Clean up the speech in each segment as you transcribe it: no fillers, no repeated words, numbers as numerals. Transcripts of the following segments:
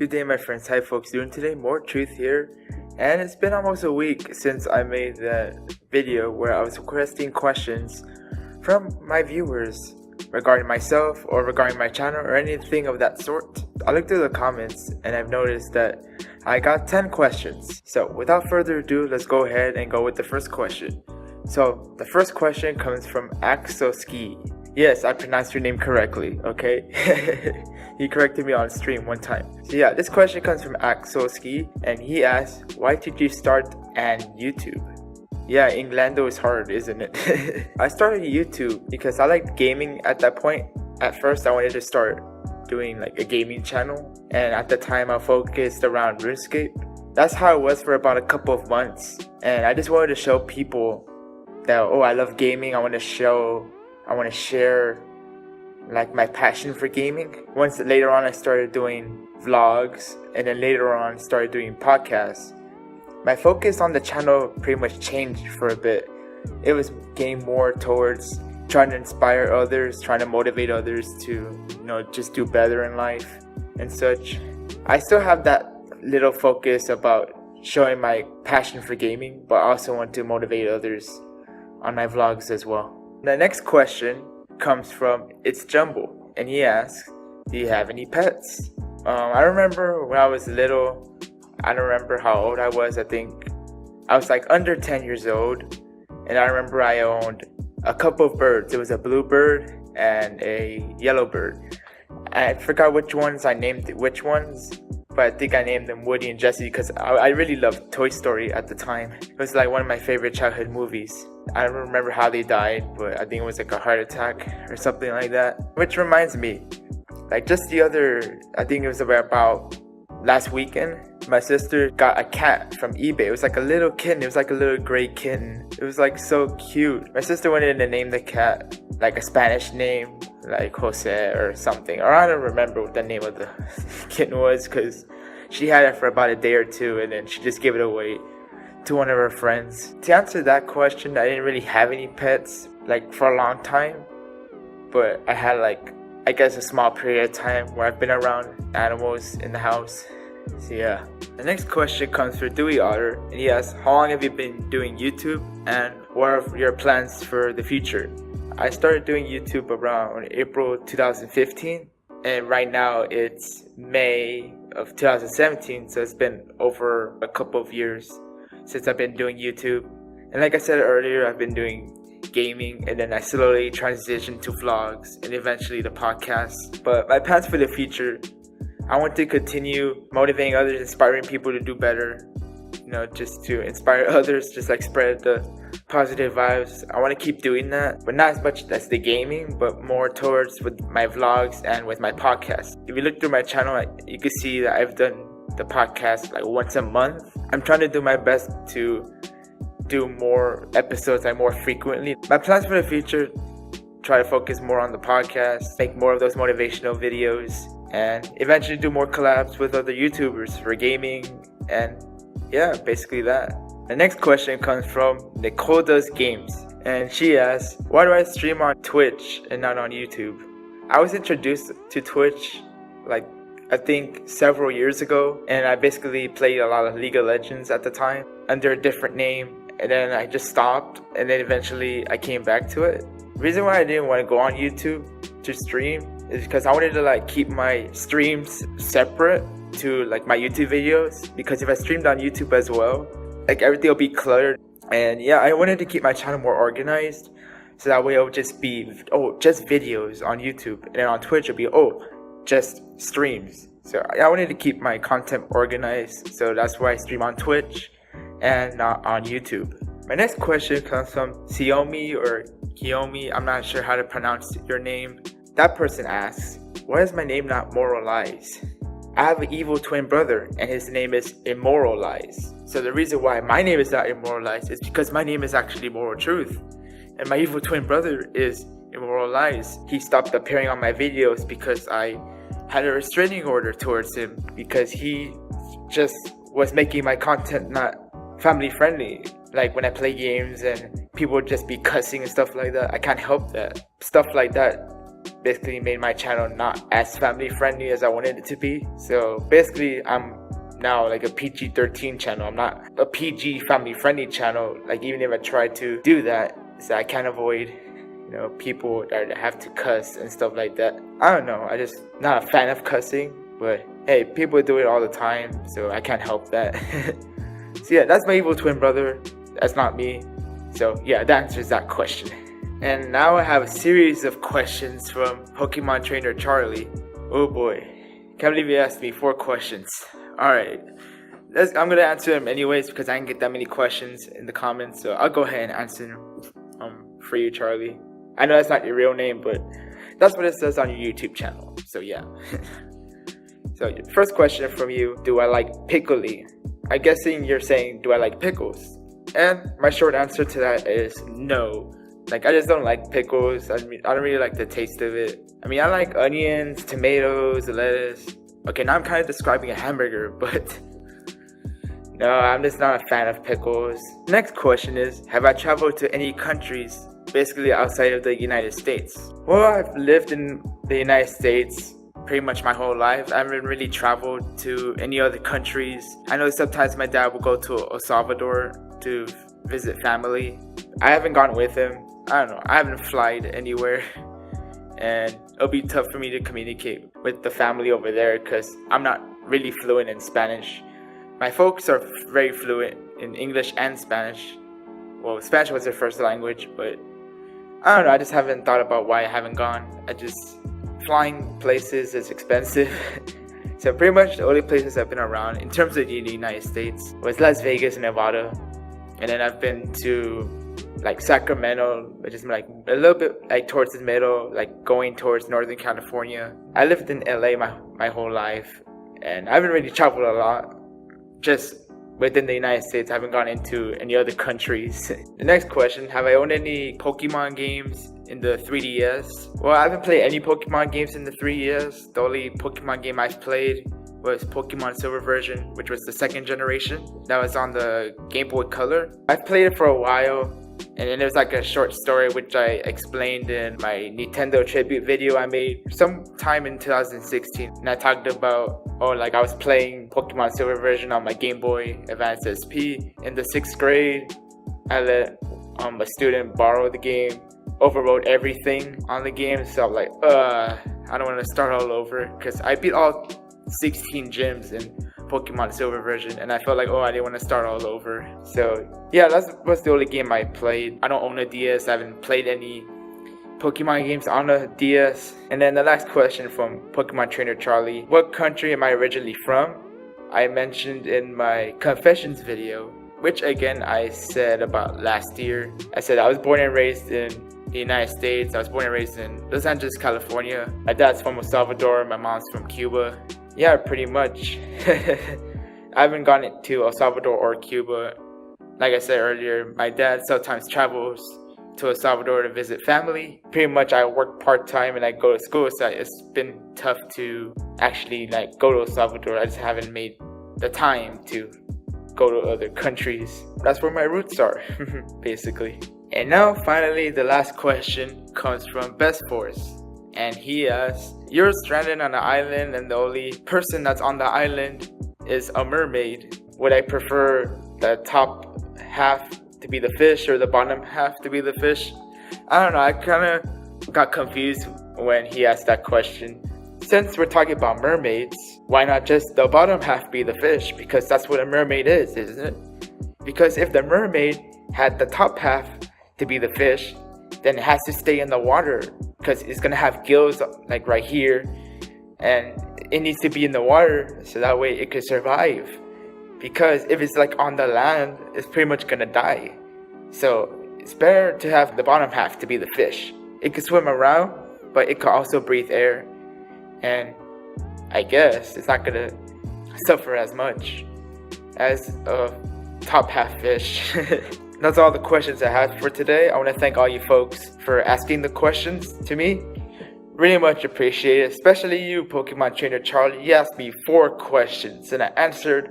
Good day, my friends. How you folks doing today? More truth here. And it's been almost a week since I made that video where I was requesting questions from my viewers regarding myself or regarding my channel or anything of that sort. I looked through the comments and I've noticed that I got 10 questions. So without further ado, let's go ahead and go with the first question. So the first question comes from Axoski. Yes, I pronounced your name correctly, okay? He corrected me on stream one time. So yeah, this question comes from Axoski, and he asks, why did you start on YouTube? Yeah, Inglando is hard, isn't it? I started YouTube because I liked gaming at that point. At first, I wanted to start doing like a gaming channel, and at the time I focused around RuneScape. That's how it was for about a couple of months, and I just wanted to show people that, oh, I love gaming. I want to share like my passion for gaming. Once later on I started doing vlogs, and then later on started doing podcasts. My focus on the channel pretty much changed for a bit. It was getting more towards trying to inspire others, trying to motivate others to, just do better in life and such. I still have that little focus about showing my passion for gaming, but I also want to motivate others on my vlogs as well. The next question comes from It's Jumble, and he asks, do you have any pets? I remember when I was little, I don't remember how old I was. I think I was like under 10 years old, and I remember I owned a couple of birds. It was a blue bird and a yellow bird. I forgot which ones I named which ones, but I think I named them Woody and Jesse because I really loved Toy Story at the time. It was like one of my favorite childhood movies. I don't remember how they died, but I think it was like a heart attack or something like that. Which reminds me, like just the other, I think it was about last weekend, my sister got a cat from eBay. It was like a little kitten. It was like a little gray kitten. It was like so cute. My sister wanted to name the cat like a Spanish name, like Jose or something. Or I don't remember what the name of the kitten was because she had it for about a day or two and then she just gave it away to one of her friends. To answer that question, I didn't really have any pets like for a long time, but I had like, I guess, a small period of time where I've been around animals in the house. So yeah. The next question comes from Dewey Otter, and he asks, how long have you been doing YouTube and what are your plans for the future? I started doing YouTube around April 2015, and right now it's May of 2017, so it's been over a couple of years since I've been doing YouTube. And like I said earlier, I've been doing gaming, and then I slowly transitioned to vlogs and eventually the podcast. But my plans for the future, I want to continue motivating others, inspiring people to do better, just to inspire others, just like spread the positive vibes. I want to keep doing that, but not as much as the gaming, but more towards with my vlogs and with my podcast. If you look through my channel, you can see that I've done the podcast like once a month. I'm trying to do my best to do more episodes like more frequently. My plans for the future, try to focus more on the podcast, make more of those motivational videos, and eventually do more collabs with other YouTubers for gaming, and yeah, basically that. The next question comes from Nicole Does Games, and she asks, why do I stream on Twitch and not on YouTube? I was introduced to Twitch like I think several years ago, and I basically played a lot of League of Legends at the time under a different name, and then I just stopped, and then eventually I came back to it. The reason why I didn't want to go on YouTube to stream is because I wanted to like keep my streams separate to like my YouTube videos, because if I streamed on YouTube as well, like everything will be cluttered. And yeah, I wanted to keep my channel more organized, so that way it would just be just videos on YouTube, and then on Twitch it'll be just streams. So I wanted to keep my content organized, so that's why I stream on Twitch and not on YouTube. My next question comes from Xiaomi or Kiyomi, I'm not sure how to pronounce your name. That person asks, why is my name not Moralize? I have an evil twin brother and his name is Immoralize. So the reason why my name is not Immoralize is because my name is actually Moral Truth, and my evil twin brother is Immoralize. He stopped appearing on my videos because I had a restraining order towards him, because he just was making my content not family friendly. Like when I play games and people would just be cussing and stuff like that, I can't help that. Stuff like that basically made my channel not as family friendly as I wanted it to be. So basically I'm now like a PG-13 channel. I'm not a PG family friendly channel. Like even if I try to do that, so I can't avoid, you know, people that have to cuss and stuff like that. I don't know, I just not a fan of cussing, but hey, people do it all the time, so I can't help that. So yeah, that's my evil twin brother. That's not me. So yeah, that answers that question. And now I have a series of questions from Pokemon Trainer Charlie. Oh boy, can't believe he asked me 4 questions. Alright, I'm gonna answer them anyways because I didn't get that many questions in the comments, so I'll go ahead and answer them for you, Charlie. I know that's not your real name, but that's what it says on your YouTube channel, so yeah. So first question from you, do I like pickly? I'm guessing you're saying, do I like pickles? And my short answer to that is no. Like, I just don't like pickles. I don't really like the taste of it. I mean, I like onions, tomatoes, lettuce. Okay, now I'm kind of describing a hamburger, but no, I'm just not a fan of pickles. Next question is, have I traveled to any countries, basically outside of the United States? Well, I've lived in the United States pretty much my whole life. I haven't really traveled to any other countries. I know sometimes my dad will go to El Salvador to visit family. I haven't gone with him. I don't know, I haven't flown anywhere, and it'll be tough for me to communicate with the family over there because I'm not really fluent in Spanish. My folks are very fluent in English and Spanish. Well, Spanish was their first language, but I don't know, I just haven't thought about why I haven't gone. Flying places is expensive. So pretty much the only places I've been around in terms of the United States was Las Vegas, Nevada, and then I've been to like Sacramento, which is like a little bit like towards the middle, like going towards Northern California. I lived in LA my whole life, and I haven't really traveled a lot. Just within the United States, I haven't gone into any other countries. The next question, have I owned any Pokemon games in the 3DS? Well, I haven't played any Pokemon games in the 3DS. The only Pokemon game I've played was Pokemon Silver version, which was the 2nd generation. That was on the Game Boy Color. I've played it for a while, and then there's like a short story which I explained in my Nintendo tribute video I made sometime in 2016. And I talked about, like I was playing Pokemon Silver version on my Game Boy Advance SP. In the 6th grade, I let a student borrow the game, overrode everything on the game. So I'm like, I don't want to start all over because I beat all 16 gyms in Pokemon Silver version, and I felt like, I didn't want to start all over. So yeah, that was the only game I played. I don't own a DS. I haven't played any Pokemon games on a DS. And then the last question from Pokemon Trainer Charlie, what country am I originally from? I mentioned in my confessions video, which again I said about last year. I said I was born and raised in the United States. I was born and raised in Los Angeles, California. My dad's from El Salvador, my mom's from Cuba. Yeah, pretty much. I haven't gone to El Salvador or Cuba. Like I said earlier, my dad sometimes travels to El Salvador to visit family. Pretty much I work part-time and I go to school, so it's been tough to actually like go to El Salvador. I just haven't made the time to go to other countries. That's where my roots are, basically. And now finally the last question comes from Best Force. And he asks, you're stranded on an island and the only person that's on the island is a mermaid. Would I prefer the top half to be the fish or the bottom half to be the fish? I don't know, I kind of got confused when he asked that question. Since we're talking about mermaids, why not just the bottom half be the fish? Because that's what a mermaid is, isn't it? Because if the mermaid had the top half to be the fish, then it has to stay in the water because it's gonna have gills like right here, and it needs to be in the water so that way it could survive. Because if it's like on the land, it's pretty much gonna die. So it's better to have the bottom half to be the fish. It could swim around, but it could also breathe air, and I guess it's not gonna suffer as much as a top half fish. That's all the questions I had for today. I want to thank all you folks for asking the questions to me. Really much appreciated, especially you, Pokemon Trainer Charlie. You asked me 4 questions and I answered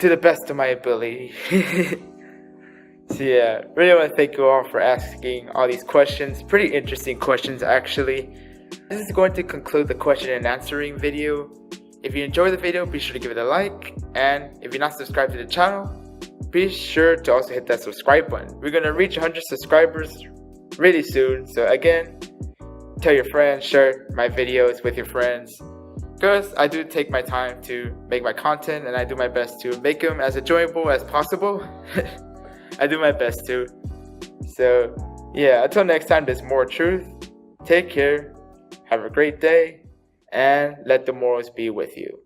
to the best of my ability. So yeah, really want to thank you all for asking all these questions. Pretty interesting questions actually. This is going to conclude the question and answering video. If you enjoyed the video, be sure to give it a like, and if you're not subscribed to the channel, be sure to also hit that subscribe button. We're gonna reach 100 subscribers really soon, so again, tell your friends, share my videos with your friends, because I do take my time to make my content, and I do my best to make them as enjoyable as possible. I do my best to. So yeah, until next time, there's more truth. Take care, have a great day, and let the morals be with you.